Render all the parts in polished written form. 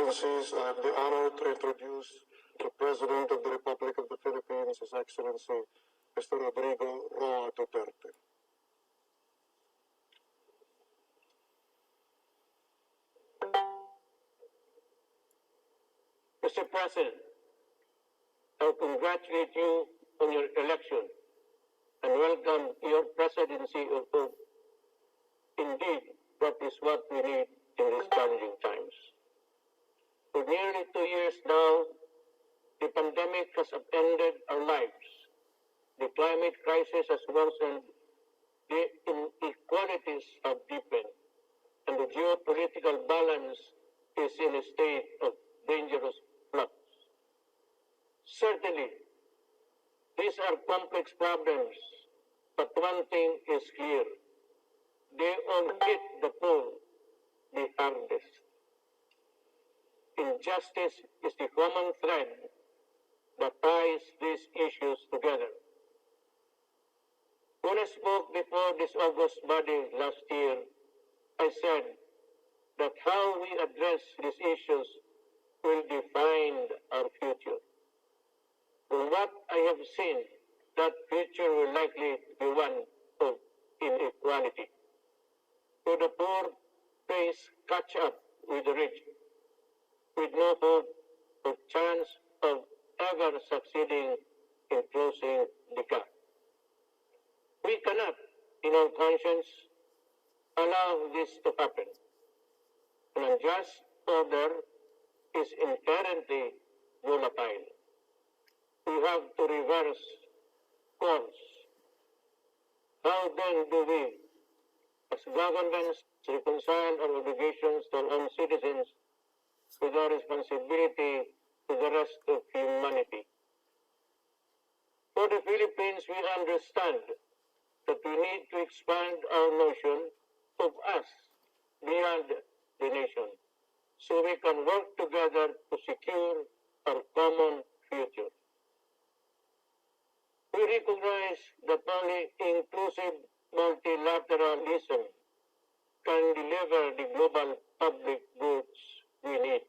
Excellencies, I have the honor to introduce the President of the Republic of the Philippines, His Excellency, Mr. Rodrigo Roa Duterte. Mr. President, I congratulate you on your election and welcome your presidency of hope. Indeed, that is what we need in these challenging times. For nearly 2 years now, the pandemic has upended our lives. The climate crisis has worsened, the inequalities have deepened, and the geopolitical balance is in a state of dangerous flux. Certainly, these are complex problems, but one thing is clear. They all hit the poor the hardest. Injustice is the common thread that ties these issues together. When I spoke before this August body last year, I said that how we address these issues will define our future. From what I have seen, that future will likely be one of inequality. So the poor face catch up with the rich, with no hope or chance of ever succeeding in closing the gap. We cannot, in our conscience, allow this to happen. An unjust order is inherently volatile. We have to reverse course. How then do we, as governments, reconcile our obligations to our own citizens with our responsibility to the rest of humanity? For the Philippines, we understand that we need to expand our notion of us beyond the nation, so we can work together to secure our common future. We recognize that only inclusive multilateralism can deliver the global public goods we need.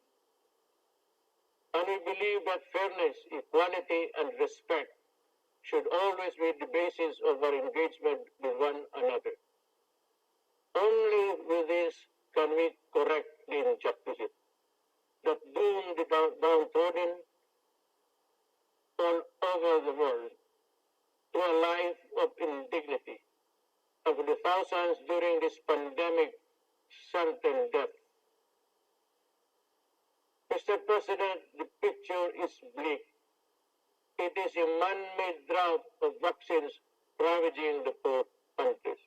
And we believe that fairness, equality, and respect should always be the basis of our engagement with one another. Only with this can we correct the injustices that doom the downtrodden all over the world to a life of indignity, and for the thousands during this pandemic certain death. Mr. President, the picture is bleak. It is a man-made drought of vaccines ravaging the poor countries.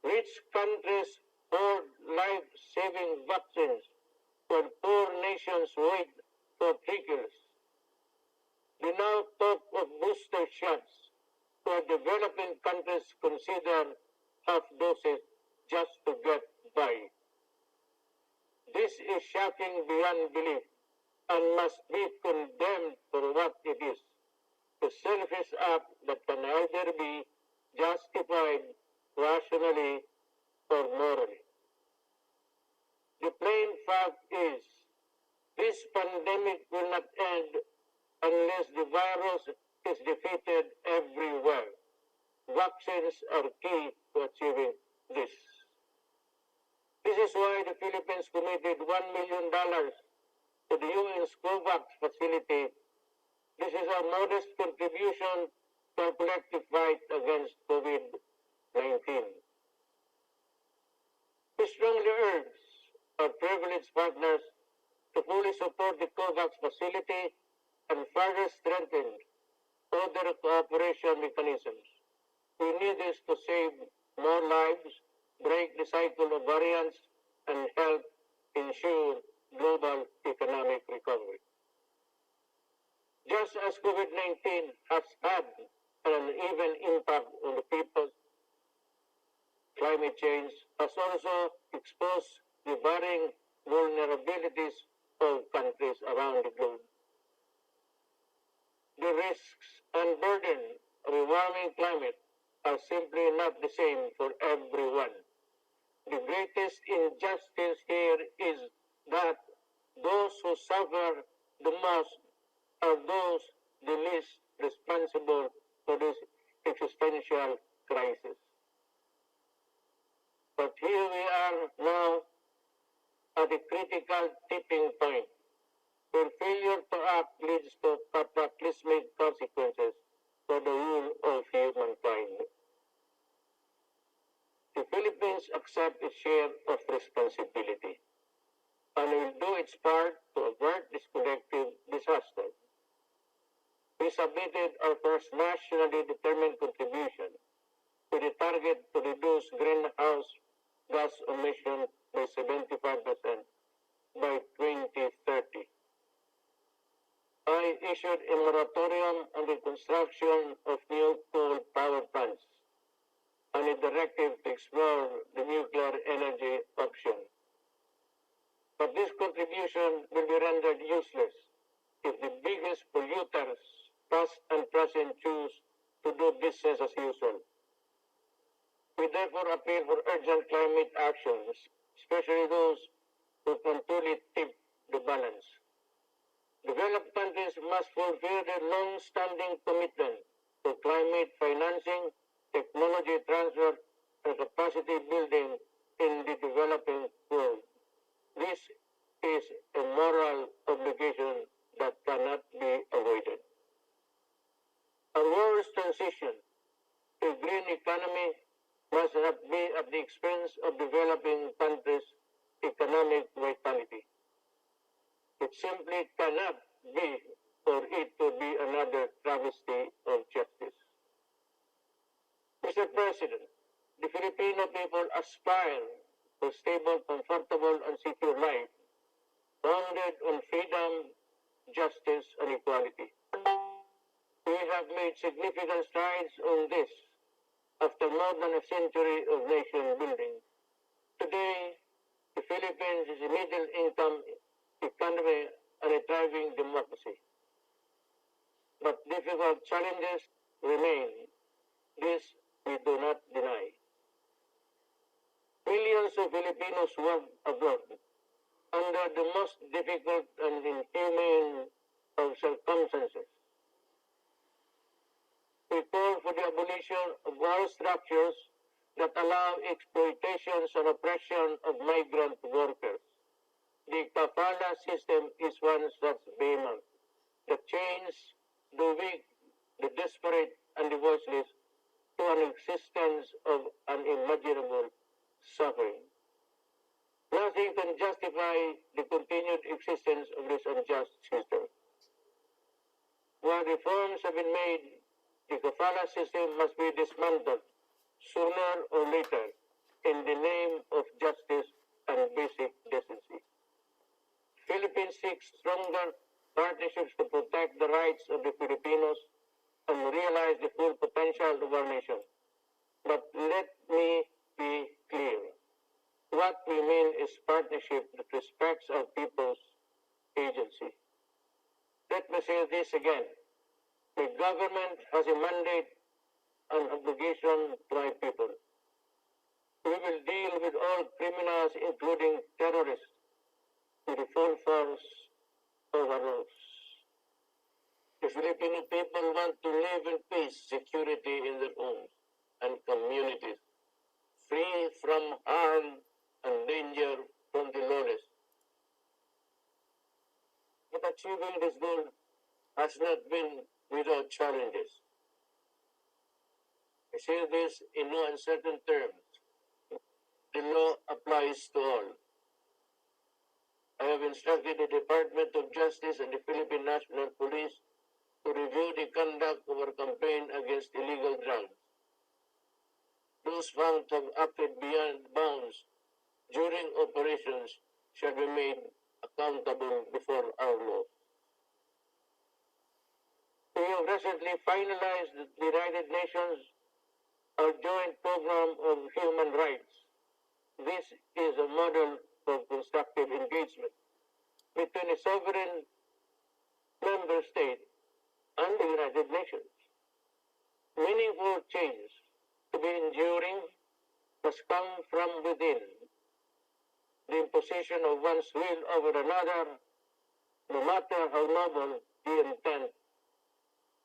Rich countries hoard life-saving vaccines while poor nations wait for trickles. We now talk of booster shots while developing countries consider half doses just to get by. This is shocking beyond belief and must be condemned for what it is, a selfish act that can neither be justified rationally or morally. The plain fact is, this pandemic will not end unless the virus is defeated everywhere. Vaccines are key to achieving this. This is why the Philippines committed $1 million to the UN's COVAX facility. This is our modest contribution to our collective fight against COVID-19. We strongly urge our privileged partners to fully support the COVAX facility and further strengthen other cooperation mechanisms. We need this to save more lives, break the cycle of variants, and help ensure global economic recovery. Just as COVID-19 has had an uneven impact on the people, climate change has also exposed the varying vulnerabilities of countries around the globe. The risks and burden of a warming climate are simply not the same for everyone. The greatest injustice here is that those who suffer the most are those the least responsible for this existential crisis. But here we are now at a critical tipping point where failure to act leads to cataclysmic consequences for the whole of humankind. The Philippines accepts its share of responsibility and will do its part to avert this collective disaster. We submitted our first nationally determined contribution to the target to reduce greenhouse gas emission by 75% by 2030. I issued a moratorium on the construction of new coal power plants and a directive to explore the nuclear energy option. But this contribution will be rendered useless if the biggest polluters, past and present, choose to do business as usual. We therefore appeal for urgent climate actions, especially those who can truly tip the balance. Developed countries must fulfill their long-standing commitment to climate financing, technology transfer, and capacity building in the developing world. This is a moral obligation that cannot be avoided. Our world's transition to a green economy must not be at the expense of developing countries' economic vitality. It simply cannot be, or it would be another travesty of justice. Mr. President, the Filipino people aspire to stable, comfortable, and secure life, founded on freedom, justice, and equality. We have made significant strides on this after more than a century of nation building. Today, the Philippines is a middle-income economy and a thriving democracy. But difficult challenges remain. This we do not deny. Millions of Filipinos work abroad under the most difficult and inhumane of circumstances. We call for the abolition of all structures that allow exploitations and oppression of migrant workers. The kafala system is one such behemoth that chains the weak, the desperate, and the voiceless to an existence of unimaginable suffering. Nothing can justify the continued existence of this unjust system. While reforms have been made, the kafala system must be dismantled sooner or later in the name of justice and basic decency. Philippines seeks stronger partnerships to protect the rights of the Filipinos and realize the full potential of our nation. But let me be clear. What we mean is partnership that respects our people's agency. Let me say this again. The government has a mandate and obligation to our people. We will deal with all criminals, including terrorists, with the full force of our laws. The Filipino people want to live in peace, security in their homes and communities, free from harm and danger from the lawless. But achieving this goal has not been without challenges. I say this in no uncertain terms. The law applies to all. I have instructed the Department of Justice and the Philippine National Police to review the conduct of our campaign against illegal drugs. Those found to have acted beyond bounds during operations shall be made accountable before our law. We have recently finalized the United Nations, our joint program of human rights. This is a model for constructive engagement between a sovereign member state and the United Nations. Meaningful change to be enduring must come from within. the imposition of one's will over another, no matter how noble the intent,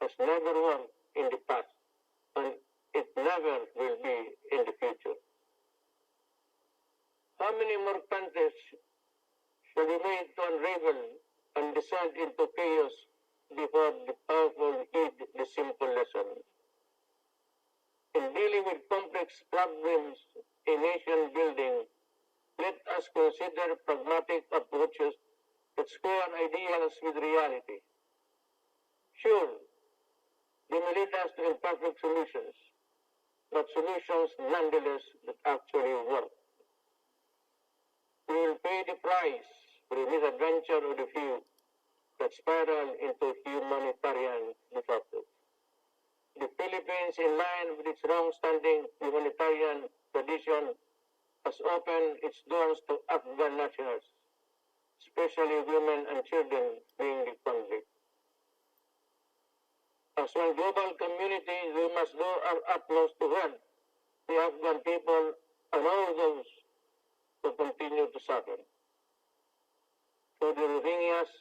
has never worked in the past, and it never will be in the future. How many more countries shall be made to unravel and descend into chaos before the powerful heed the simple lesson? In dealing with complex problems in nation building, let us consider pragmatic approaches that square ideals with reality. Sure, they may lead us to imperfect solutions, but solutions nonetheless that actually work. We will pay the price for the misadventure of the few that spiral into humanitarian disaster. The Philippines, in line with its long-standing humanitarian tradition, has opened its doors to Afghan nationals, especially women and children fleeing the conflict. As one global community, we must do our utmost to help the Afghan people and all those who continue to suffer. For the Rohingyas,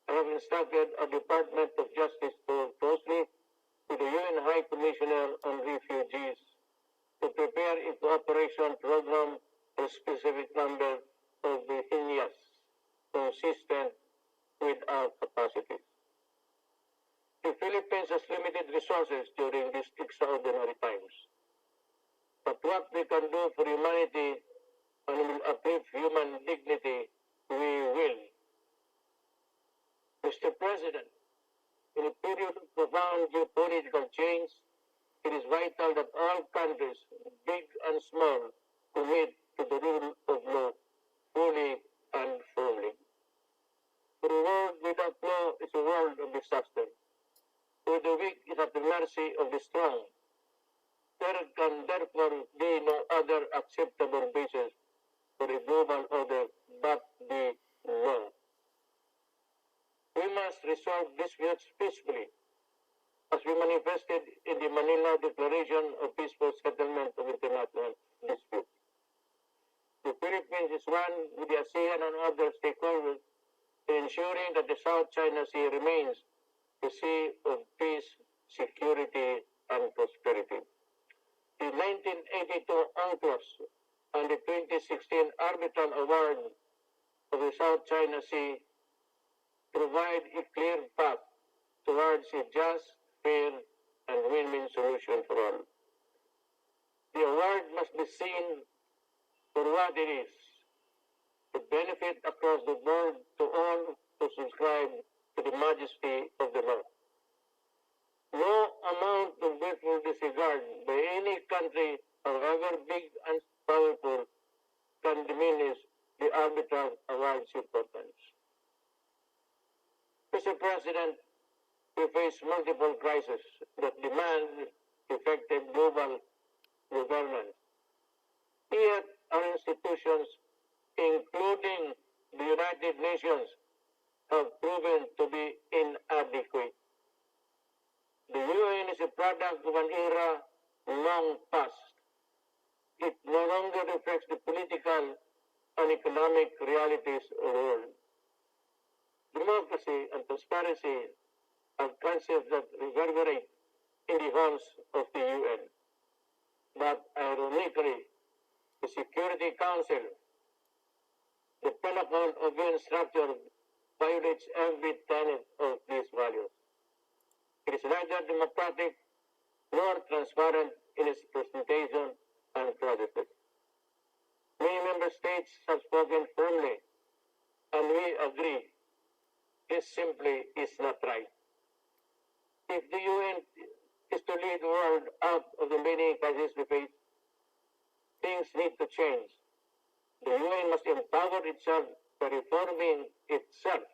I have instructed our Department of Justice to work closely with the UN High Commissioner on Refugees to prepare a cooperation program for a specific number of Rohingyas consistent with our capacities. The Philippines has limited resources during these extraordinary times. But what we can do for humanity and will uplift human dignity, we will. Mr. President, in a period of profound geopolitical change, it is vital that all countries, big and small, commit to the rule of law fully and firmly. For a world without law is a world of disaster, where the weak is at the mercy of the strong. There can therefore be no other acceptable basis for a global order but the law. We must resolve disputes peacefully, as we manifested in the Manila Declaration of Peaceful Settlement of International Disputes. The Philippines is one with the ASEAN and other stakeholders in ensuring that the South China Sea remains a sea of peace, security, and prosperity. The 1982 UNCLOS and the 2016 Arbitral Award of the South China Sea provide a clear path towards a just, fair, and win-win solution for all. The award must be seen for what it is, a benefit across the board to all who subscribe to the majesty of the law. No amount of willful disregard by any country, however big and powerful, can diminish the arbitral award's importance. Mr. President, we face multiple crises that demand effective global governance. Yet our institutions, including the United Nations, have proven to be inadequate. The UN is a product of an era long past. It no longer reflects the political and economic realities of the world. Democracy and transparency are concepts that reverberate in the halls of the UN. But ironically, the Security Council, the pinnacle of UN structure, violates every tenet of these values. It is neither democratic nor transparent in its presentation and processes. Many member states have spoken firmly, and we agree this simply is not right. If the UN is to lead the world out of the many crises we face, things need to change. The UN must empower itself by reforming itself